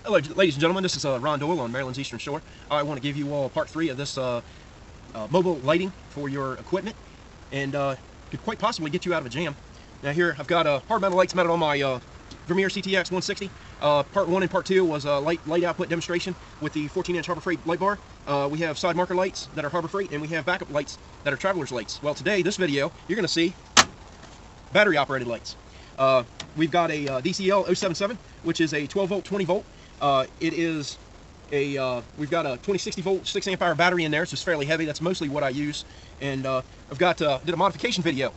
Hello, ladies and gentlemen. This is Ron Doyle on Maryland's Eastern Shore. I want to give you all part 3 of this mobile lighting for your equipment, and could quite possibly get you out of a jam. Now here I've got hard mounted lights mounted on my Vermeer CTX-160. Part 1 and part 2 was a light output demonstration with the 14-inch Harbor Freight light bar. We have side marker lights that are Harbor Freight, and we have backup lights that are Traveler's lights. Well, today, this video, you're going to see battery operated lights. We've got a DCL-077, which is a 12 volt, 20 volt. It is a, we've got a 2060 volt, 6 amp hour battery in there, so it's fairly heavy. That's mostly what I use. And I've got, did a modification video.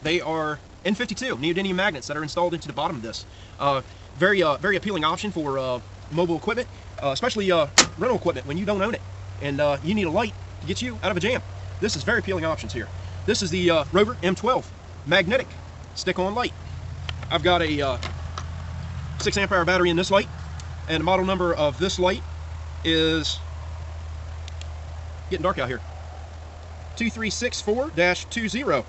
They are N52 neodymium magnets that are installed into the bottom of this. Very appealing option for mobile equipment, especially rental equipment when you don't own it and you need a light to get you out of a jam. This is very appealing options here. This is the Rover M12 magnetic stick-on light. I've got a 6 amp hour battery in this light, and the model number of this light is getting dark out here. 2364-20.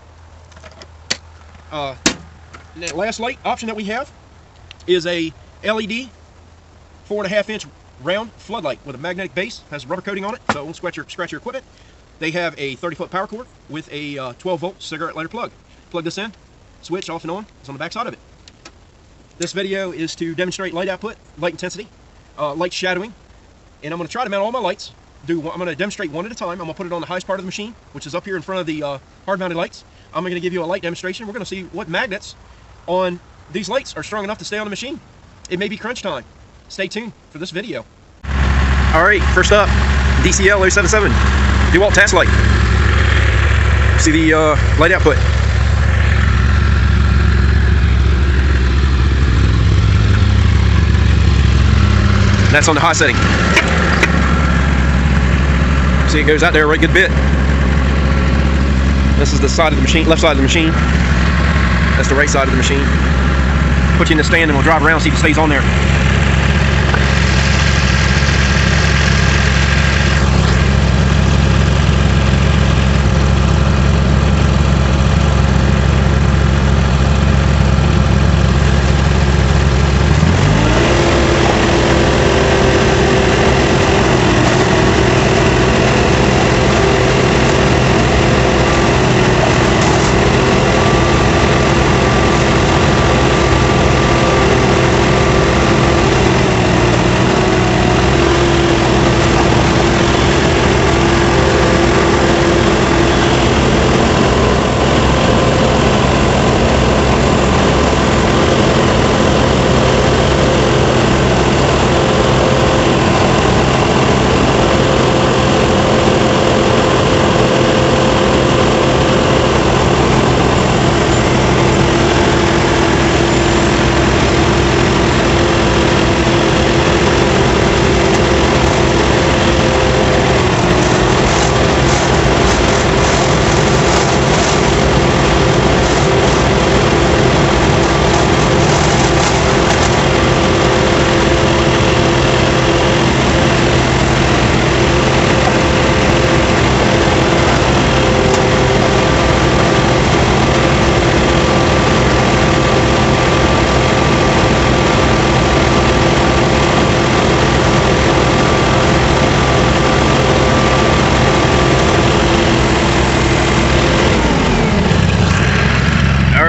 The last light option that we have is a L.E.D 4.5-inch round floodlight with a magnetic base. Has a rubber coating on it, so it won't scratch your equipment. They have a 30-foot power cord with a 12-volt cigarette lighter plug. Plug this in, switch off and on. It's on the back side of it. This video is to demonstrate light output, light intensity, light shadowing, and I'm going to try to mount all my lights. I'm going to demonstrate one at a time. I'm going to put it on the highest part of the machine, which is up here in front of the hard-mounted lights. I'm going to give you a light demonstration. We're going to see what magnets on these lights are strong enough to stay on the machine. It may be crunch time. Stay tuned for this video. All right, first up, DCL-077 Dewalt task light. See the light output. That's on the high setting. See, it goes out there a right good bit. This is the side of the machine, left side of the machine. That's the right side of the machine. Put you in the stand and we'll drive around, see if it stays on there.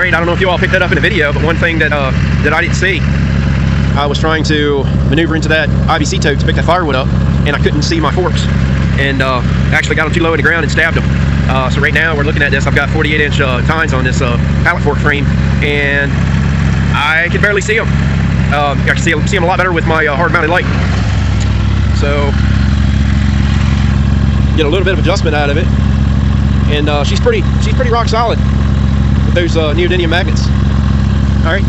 I don't know if you all picked that up in the video, but one thing that that I didn't see, I was trying to maneuver into that IBC tote to pick that firewood up, and I couldn't see my forks, and actually got them too low in the ground and stabbed them. So right now we're looking at this. I've got 48-inch tines on this pallet fork frame, and I can barely see them. I can see them a lot better with my hard-mounted light. So get a little bit of adjustment out of it, and she's pretty rock solid. Those neodymium magnets. All right,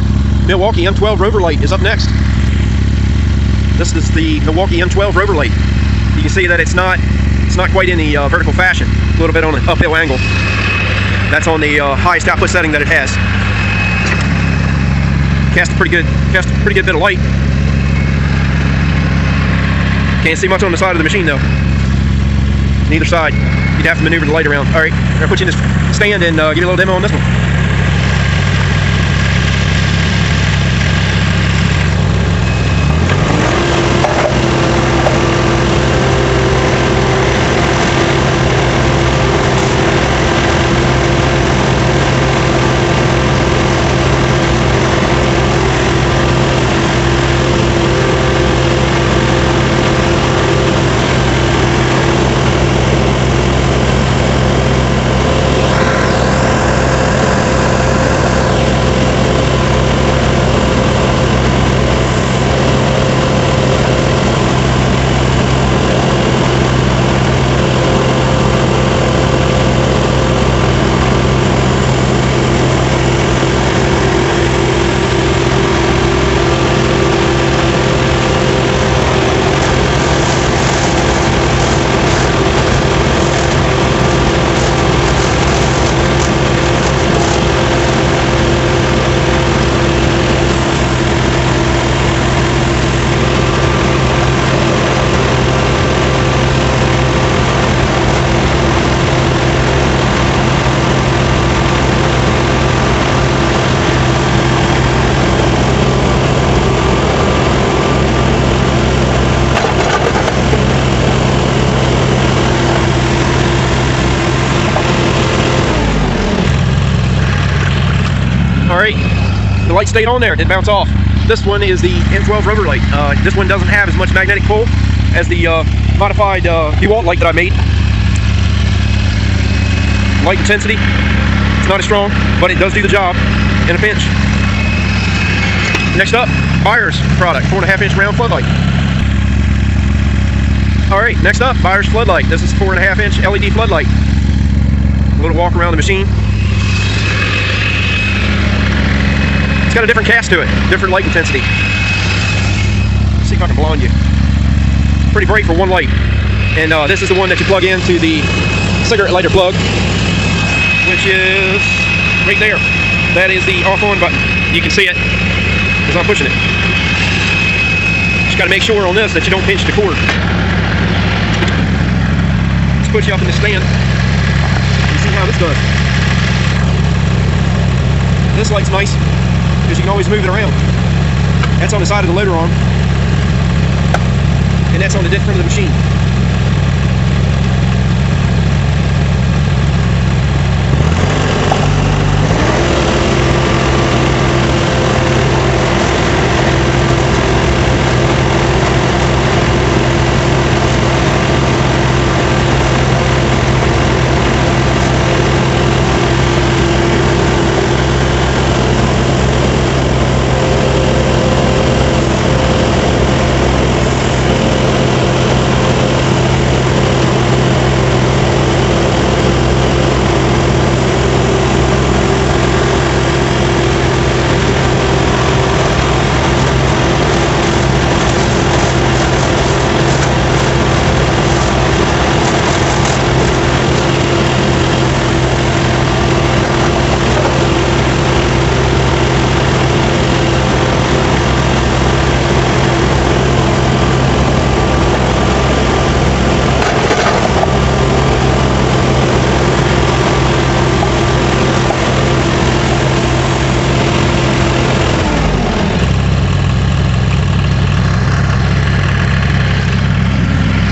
Milwaukee M12 Rover light is up next. This is the Milwaukee M12 Rover light. You can see that it's not quite in the vertical fashion. A little bit on an uphill angle. That's on the highest output setting that it has. Cast a pretty good bit of light. Can't see much on the side of the machine though. Neither side. You'd have to maneuver the light around. All right, I'm gonna put you in this stand and give you a little demo on this one. light stayed on there, it didn't bounce off. This one is the M12 Rover light. This one doesn't have as much magnetic pull as the modified Dewalt light that I made. Light intensity, it's not as strong, but it does do the job in a pinch. Next up, Buyer's product, 4.5-inch round floodlight. Alright, next up, Buyer's floodlight. This is 4.5-inch LED floodlight. A little walk around the machine. It's got a different cast to it, different light intensity. Let's see if I can blind you. Pretty bright for one light. And this is the one that you plug into the cigarette lighter plug, which is right there. That is the off-on button. You can see it because I'm pushing it. Just got to make sure on this that you don't pinch the cord. Let's put you up in the stand and see how this does. This light's nice because you can always move it around. That's on the side of the loader arm, and that's on the front of the machine.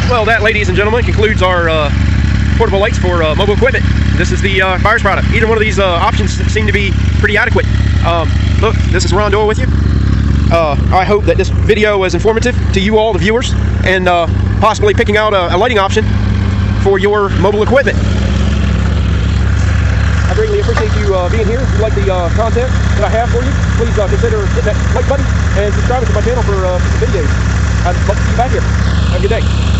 Well, that, ladies and gentlemen, concludes our portable lights for mobile equipment. This is the Buyer's product. Either one of these options seem to be pretty adequate. Look, this is Ron Doyle with you. I hope that this video was informative to you all, the viewers, and possibly picking out a lighting option for your mobile equipment. I greatly appreciate you being here. If you like the content that I have for you, please consider hitting that like button and subscribing to my channel for future videos. I'd love to see you back here. Have a good day.